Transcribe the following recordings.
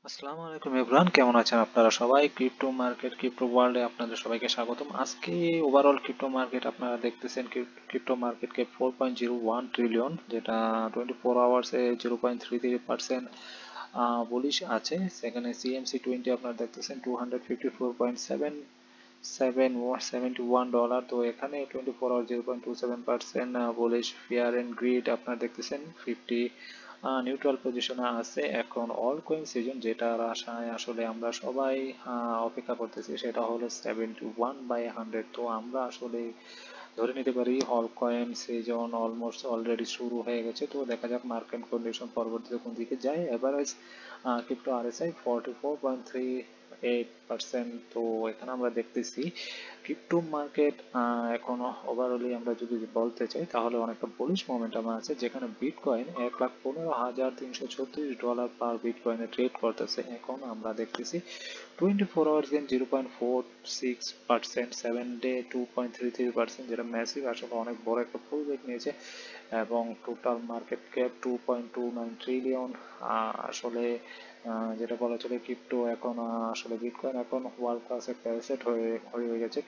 আসসালামু আলাইকুম এভরান, কেমন আছেন আপনারা সবাই? ক্রিপ্টো মার্কেট, ক্রিপ্টো ওয়ার্ল্ডে আপনাদের সবাইকে স্বাগতম। আজকে ওভারঅল ক্রিপ্টো মার্কেট আপনারা দেখতেছেন, ক্রিপ্টো মার্কেটকে 4.01 ট্রিলিয়ন, যেটা 24 আওয়ার্সে 0.33% বুলিশ আছে। সেখানে CMC20 আপনারা দেখতেছেন $254.71, তো এখানে 24 hour 0.27% bullish. Fear and greed আপনারা দেখতেছেন 50 নিউট্রাল পজিশনে আছে। এখন অল কয়েন সিজন, যেটার আশায় আসলে আমরা সবাই অপেক্ষা করতেছি, সেটা হলো 71/100। তো আমরা আসলে ধরে নিতে পারি all coin season almost already শুরু হয়ে গেছে। তো দেখা যাক মার্কেট কন্ডিশন পরবর্তীতে কোন দিকে যায়। Average crypto RSI 44.38%। তো এখানে আমরা দেখতেছি ক্রিপ্টো মার্কেট এখনো ওভারঅলি আমরা যদি বলতে চাই তাহলে অনেকটা বুলিশ মোমেন্টাম আছে, যেখানে বিটকয়েন $1,15,336 পার বিটকয়েনে ট্রেড করতেছে। এখন আমরা দেখতেছি 24 আওয়ার্স গেন 0.46%, 7 ডে 2.33%, যেটা ম্যাসিভ, আসলে অনেক বড় একটা পুল ব্যাক নিয়েছে। এবং টোটাল মার্কেট ক্যাপ 2.29 ট্রিলিয়ন। আসলে যেটা বলা চলে ক্রিপ্টো এখন আসলে বিটকয়েন এখন ওয়ার্ল্ড ক্লাস একটা অ্যাসেট হয়ে গেছে।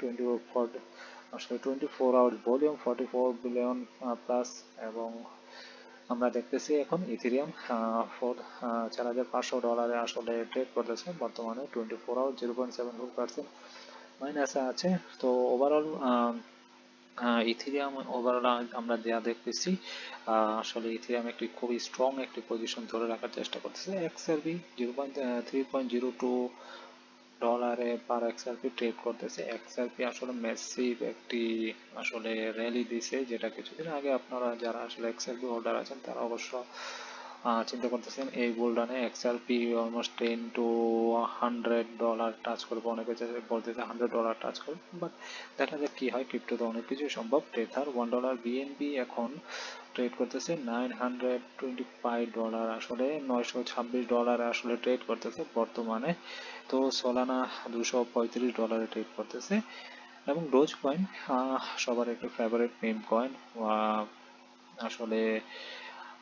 আসলে 24 আওয়ার ভলিউম 44 বিলিয়ন প্লাস। এবং আমরা দেখতেছি এখন ইথেরিয়াম $4,500 আসলে ট্রেড করতেছে বর্তমানে। 24 আওয়ার 0.74% মাইনাসে আছে। তো ওভারঅল ইথেরিয়াম ওভারঅল আমরা যা দেখতেছি, আসলে ইথেরিয়াম একটি খুবই স্ট্রং একটি পজিশন ধরে রাখার চেষ্টা করতেছে। XRP 0.302 ডলারে পার XRP ট্রেড করতেছে। XRP আসলে ম্যাসিভ একটি আসলে র্যালি দিছে, যেটা কিছুদিন আগে আপনারা যারা আসলে XRP হোল্ডার আছেন তারা অবশ্য চিন্তা করতেছেন এই বুলডানে XRP অলমোস্ট $10 to $100 টাচ করবে। অনেকে বলতেছে $100 টাচ করবে, বাট দেখা যাক কি হয়। ক্রিপ্টোতে অনেক কিছুই সম্ভব। টেথার $1 BNB এখন ট্রেড করতেছে $925, আসলে $926 আসলে ট্রেড করতেছে বর্তমানে। তো সোলানা $235 ট্রেড করতেছে। এবং ডোজ কয়েন সবার একটু ফেভারিট মেম কয়েন, আসলে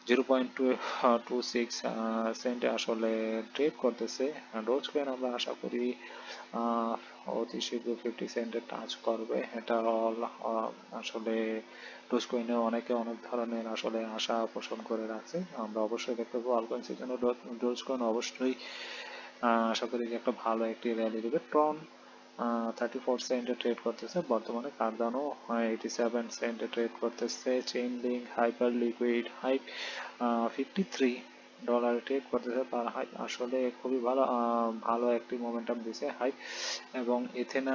0.26 সেন্টে আসলে ট্রেড করতেছে। ডোজ কয়েন আমরা আশা করি অতি শীঘ্র 50 সেন্টে টাচ করবে। এটা অল আসলে ডোজ কয়েনে অনেকে অনেক ধরনের আসলে আশা পোষণ করে রাখছে। আমরা অবশ্যই দেখতে পাবো অল কয়েন সিজনে ডোজ কয়েন অবশ্যই আশা করি যে একটা ভালো একটি র্যালি দেবে। ট্রন 34 সেন্টে ট্রেড করতেছে বর্তমানে। কার্দানো 87 সেন্টে ট্রেড করতেছে। Chain link hyper liquid hype $53 trade করতেছে পার হাইপ। আসলে খুবই ভালো একটি মোমেন্টাম দিছে হাইপ। এবং এথেনা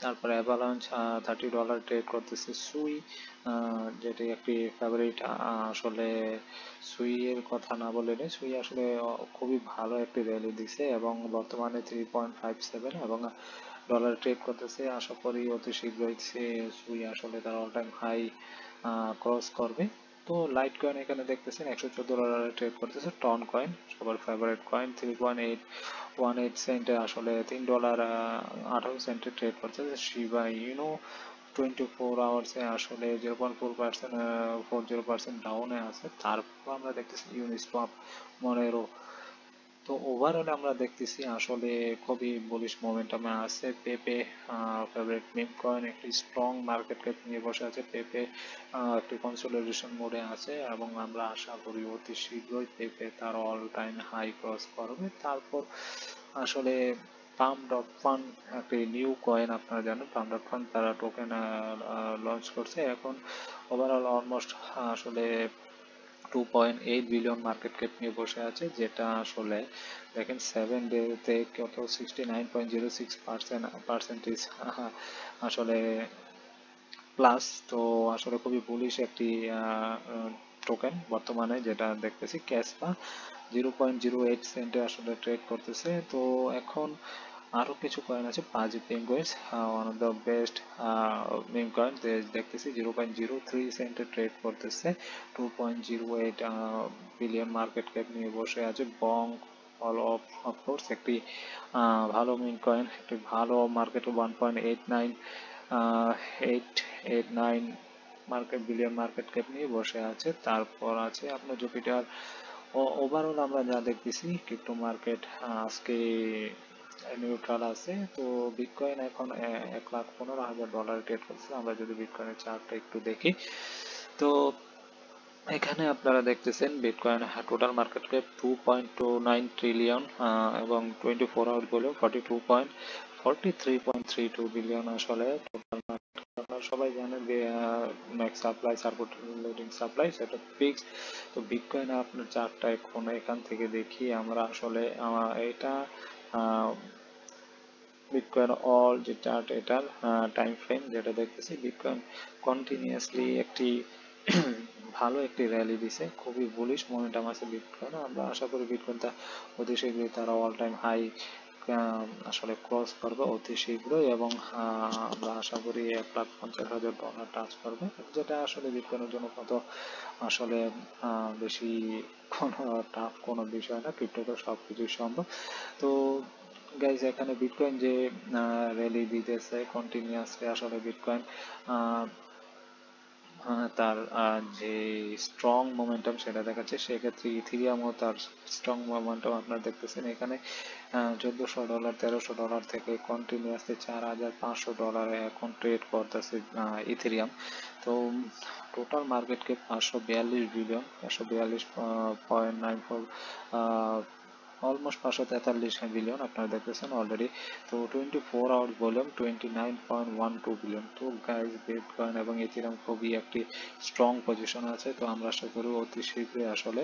তারপরে অ্যাভালাঞ্চ $30 ট্রেড করতেছে। সুই যেটি একটি ফেভারিট, আসলে সুই এর কথা না বলে নেই। সুই আসলে খুবই ভালো একটি র্যালি দিছে এবং বর্তমানে 3.57 এবং ডলার ট্রেড করতেছে। আশা করি অতি শীঘ্রই সুই আসলে তার অল টাইম হাই ক্রস করবে। তো লাইট কয়েন এখানে দেখতেছেন $114 ট্রেড করতেছে। টন কয়েন সবার ফেভারিট কয়েন 3.818 সেন্টে আসলে $3.18 ট্রেড করতেছে। শিবা ইউনো 24 আওয়ার্সে আসলে 0.4% 40% ডাউনে আছে। তারপর আমরা দেখতেছি ইউনিসওয়াপ মনেরো। তো ওভারঅল আমরা দেখতেছি আসলে খুবই বুলিশ মোমেন্টামে আছে। পেপে ফেভারিট মিম কয়েন একটি স্ট্রং মার্কেট ক্যাপ নিয়ে বসে আছে। পেপে একটি কনসোলিডেশন মোডে আছে এবং আমরা আশা করি অতি শীঘ্রই পেপে তার অল টাইম হাই ক্রস করবে। তারপর আসলে পাম ডট ফান্ড একটি নিউ কয়েন, আপনারা জানেন পাম ডট ফান্ড তারা টোকেন লঞ্চ করছে। এখন ওভারঅল অলমোস্ট আসলে 2.8 বিলিয়ন মার্কেট ক্যাপ নিয়ে বসে আছে, যেটা আসলে দেখেন 7 ডেতে কত 69.06% আসলে প্লাস। তো আসলে খুবই বুলিশ একটি টোকেন বর্তমানে যেটা দেখতেছি। ক্যাসপা 0.08 সেন্টে আসলে ট্রেড করতেছে। তো এখন আরো কিছু কয়েন আছে। Pudgy Penguins one of the best meme coin দেখতেছি 0.03 সেন্টে ট্রেড করতেছে। 2.08 বিলিয়ন মার্কেট ক্যাপ নিয়ে বসে আছে। বং অল অফকোর্স একটি ভালো মিম কয়েন, একটি ভালো মার্কেট 1.889 বিলিয়ন মার্কেট ক্যাপ নিয়ে বসে আছে। তারপর আছে আপনার জুপিটার ওভারঅল আমরা যা দেখতেছি ক্রিপ্টো মার্কেট আজকে নিউট্রাল আছে। তো বিটকয়েন এখন 1,15,000 ডলার ট্রেড করছে। আমরা যদি বিটকয়েনের চার্টটা একটু দেখি, তো এখানে আপনারা দেখতেছেন bitcoin total market cap 2.29 trillion এবং 24 আওয়ার ভলিউম 43.32 বিলিয়ন। আসলে টোটাল মার্কেট আপনারা সবাই জানেন যে ম্যাক্স সাপ্লাই সার্কুলেটিং সাপ্লাই সেটা ফিক্স। তো বিটকয়েন আপনার চার্টটা এখন এখান থেকে দেখি আমরা আসলে এটা বিটকয়েন অল যে চার্ট এটার টাইম ফ্রেম যেটা দেখতেছি, বিটকয়েন কন্টিনিউয়াসলি একটি ভালো একটি র্যালি দিছে, খুবই বুলিশ মোমেন্টাম আছে বিটকয়েন। আমরা আশা করি বিটকয়েন তা অতি শীঘ্রই তারা অল টাইম হাই আসলে ক্রস করবে অতি শীঘ্রই, এবং আমরা আশা করি 1,50,000 ডলার টাচ করবে, যেটা আসলে বিটকয়েনের জন্য কত আসলে বেশি কোনো টাফ কোনো বিষয় না, ক্রিপ্টোতে সব কিছুই সম্ভব। তো গাইজ এখানে বিটকয়েন যে র্যালি দিতেছে কন্টিনিউয়াসলি, আসলে বিটকয়েন তার যে স্ট্রং মোমেন্টাম সেটা দেখাচ্ছে। সেক্ষেত্রে ইথিরিয়ামও তার স্ট্রং মোমেন্টাম আপনারা দেখতেছেন এখানে $1,400 $1,300 থেকে কন্টিনিউয়াসলি $4,500 এখন ট্রেড করতেছে ইথেরিয়াম। তো total market cap 542 billion, 542.94, almost 543 billion আপনারা দেখতেছেন অলরেডি। তো 24 আওয়ার ভলিউম 29.12 বিলিয়ন। তো গাইজ বিটকয়েন এবং ইথেরিয়াম খুবই একটি স্ট্রং পজিশন আছে। তো আমরা আশা করি অতি শীঘ্রই আসলে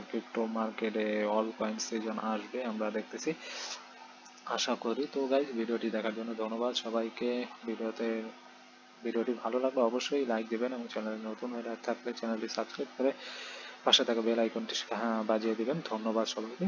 ক্রিপ্টো মার্কেটে অল কয়েন সিজন আসবে আমরা দেখতেছি, আশা করি। তো গাইজ ভিডিওটি দেখার জন্য ধন্যবাদ সবাইকে। ভিডিওটি ভালো লাগলে অবশ্যই লাইক দিবেন এবং চ্যানেলে নতুন হয়ে থাকলে চ্যানেলটি সাবস্ক্রাইব করে পাশে থাকা বেল আইকনটি বাজিয়ে দিবেন। ধন্যবাদ সবাইকে।